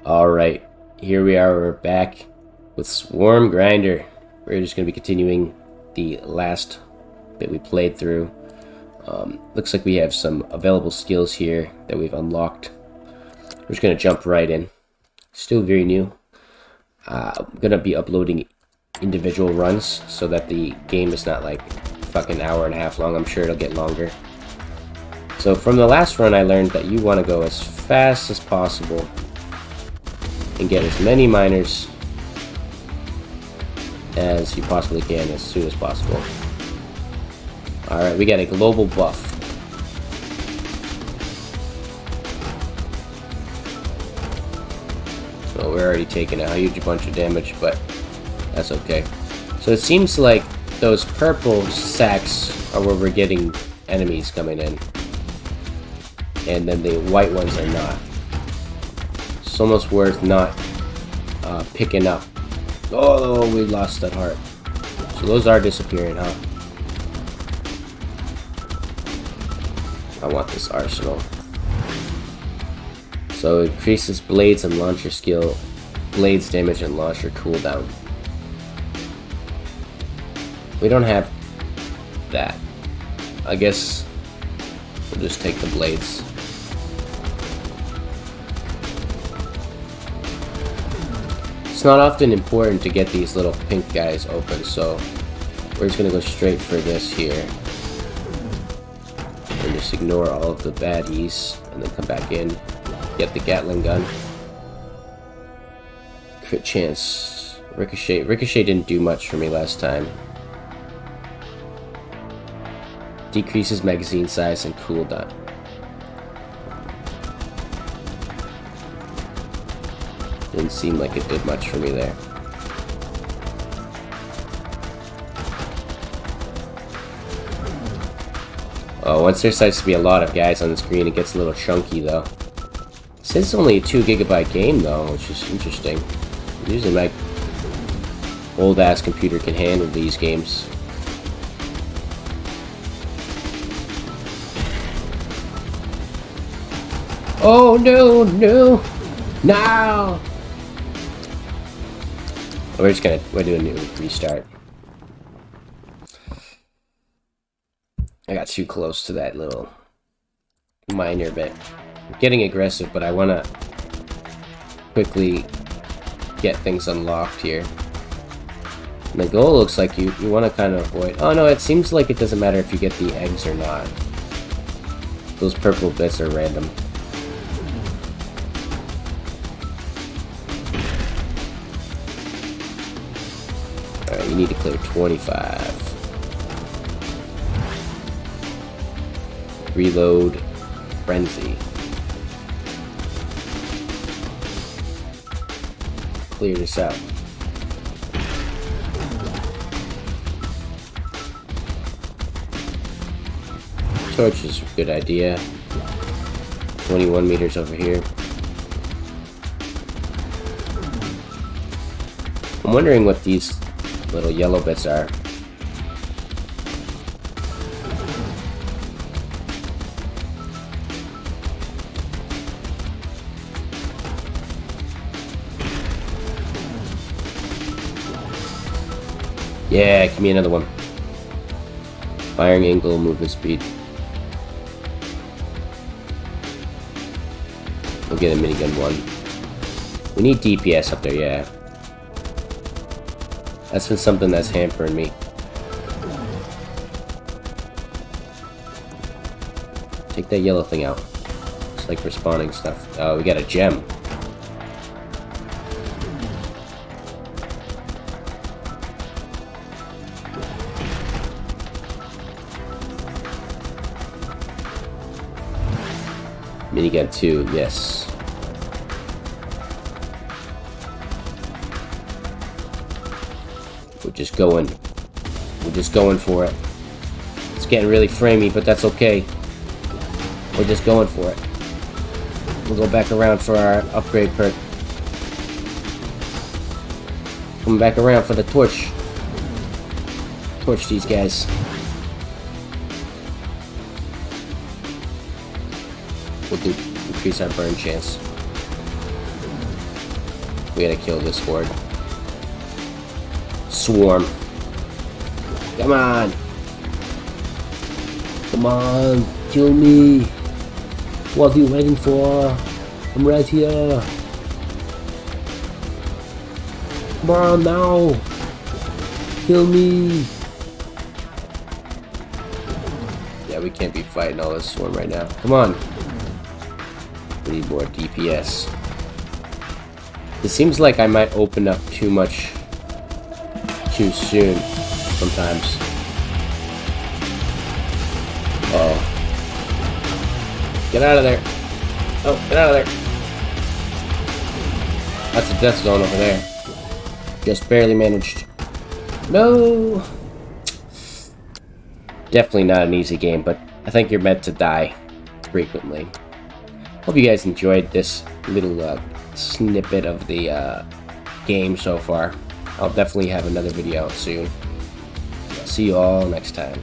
Alright, here we are, we're back with Swarm Grinder. We're just going to be continuing the last bit we played through. Looks like we have some available skills here that we've unlocked. We're just going to jump right in. Still very new. I'm going to be uploading individual runs so that the game is not like fucking hour and a half long. I'm sure it'll get longer. So from the last run I learned that you want to go as fast as possible and get as many miners as you possibly can as soon as possible. Alright, we got a global buff. So we're already taking a huge bunch of damage, but that's okay. So it seems like those purple sacks are where we're getting enemies coming in, and then the white ones are not. It's almost worth not picking up. Oh, we lost that heart. So those are disappearing, huh? I want this arsenal. So it increases blades and launcher skill, blades damage and launcher cooldown. We don't have that. I guess we'll just take the blades. It's not often important to get these little pink guys open, so we're just gonna go straight for this here. And just ignore all of the baddies, and then come back in, get the Gatling gun. Crit chance. Ricochet. Ricochet didn't do much for me last time. Decreases magazine size and cooldown. Didn't seem like it did much for me there. Oh, once there starts to be a lot of guys on the screen, it gets a little chunky though. It says it's only a 2 GB game though, which is interesting. Usually my old ass computer can handle these games. Oh no, no, no! We're doing a new restart. I got too close to that little miner bit. I'm getting aggressive, but I want to quickly get things unlocked here. And the goal looks like you want to kind of avoid... Oh no, it seems like it doesn't matter if you get the eggs or not. Those purple bits are random. Alright, you need to clear 25. Reload Frenzy. Clear this out. Torch is a good idea. 21 meters over here. I'm wondering what these little yellow bits are. Yeah, give me another one. Firing angle, movement speed. We'll get a minigun one. We need DPS up there, yeah. That's been something that's hampering me. Take that yellow thing out. It's like respawning stuff. Oh, we got a gem. Minigun 2, yes. We're just going for it. It's getting really framey, but that's okay. We're just going for it. We'll go back around for our upgrade perk. Coming back around for the torch. Torch these guys. We'll increase our burn chance. We gotta kill this horde. Swarm. Come on! Come on! Kill me! What are you waiting for? I'm right here! Come on now! Kill me! Yeah, we can't be fighting all this swarm right now. Come on! We need more DPS. It seems like I might open up too much too soon sometimes. Oh. Get out of there. Oh, get out of there. That's a death zone over there. Just barely managed. No! Definitely not an easy game, but I think you're meant to die frequently. Hope you guys enjoyed this little snippet of the game so far. I'll definitely have another video out soon. I'll see you all next time.